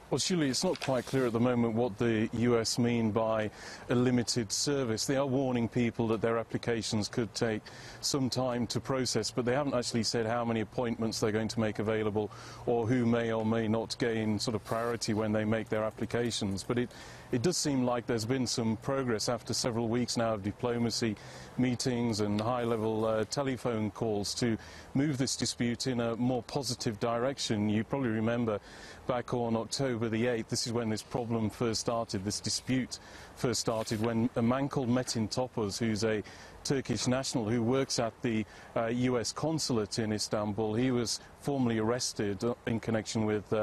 Well, Shirley, it's not quite clear at the moment what the US mean by a limited service. They are warning people that their applications could take some time to process, but they haven't actually said how many appointments they're going to make available or who may or may not gain sort of priority when they make their applications. But it does seem like there's been some progress after several weeks now of diplomacy meetings and high-level telephone calls to move this dispute in a more positive direction. You probably remember back on October the 8th, this is when this problem first started, this dispute first started, when a man called Metin Topuz, who's a Turkish national who works at the US consulate in Istanbul, he was formally arrested in connection with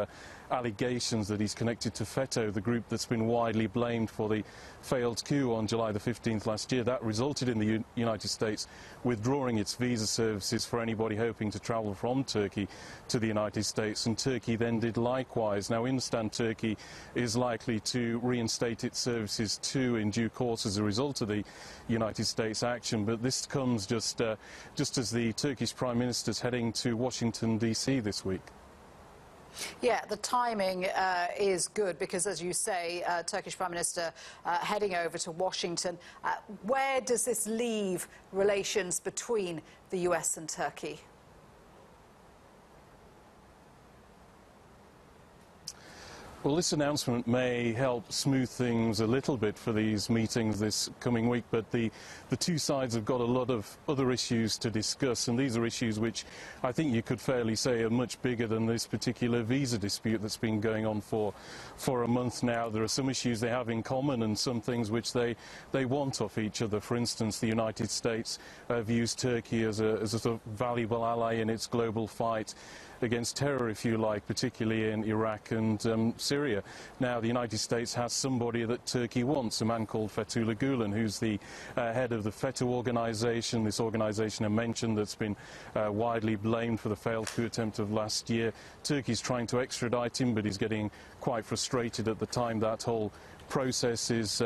allegations that he's connected to FETÖ, the group that's been widely blamed for the failed coup on July the 15th last year. That resulted in the United States withdrawing its visa services for anybody hoping to travel from Turkey to the United States, and Turkey then did likewise. Now, we understand Turkey is likely to reinstate its services too in due course as a result of the United States action, but this comes just as the Turkish Prime Minister is heading to Washington, D.C. this week. Yeah, the timing is good because, as you say, Turkish Prime Minister heading over to Washington. Where does this leave relations between the US and Turkey? Well, this announcement may help smooth things a little bit for these meetings this coming week, but the two sides have got a lot of other issues to discuss, and these are issues which I think you could fairly say are much bigger than this particular visa dispute that's been going on for a month now. There are some issues they have in common and some things which they want off each other. For instance, the United States views Turkey as a sort of valuable ally in its global fight against terror, if you like, particularly in Iraq and Syria. Now, the United States has somebody that Turkey wants, a man called Fethullah Gulen, who's the head of the FETÖ organisation, this organisation I mentioned that's been widely blamed for the failed coup attempt of last year. Turkey's trying to extradite him, but he's getting quite frustrated at the time that whole process is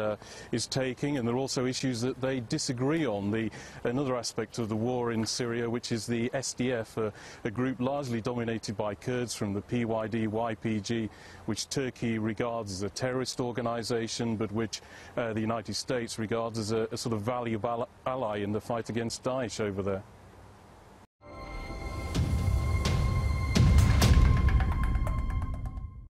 taking, and there are also issues that they disagree on. Another aspect of the war in Syria, which is the SDF, a group largely dominated by Kurds from the PYD-YPG, which Turkey regards as a terrorist organisation, but which the United States regards as a sort of valuable ally in the fight against Daesh over there.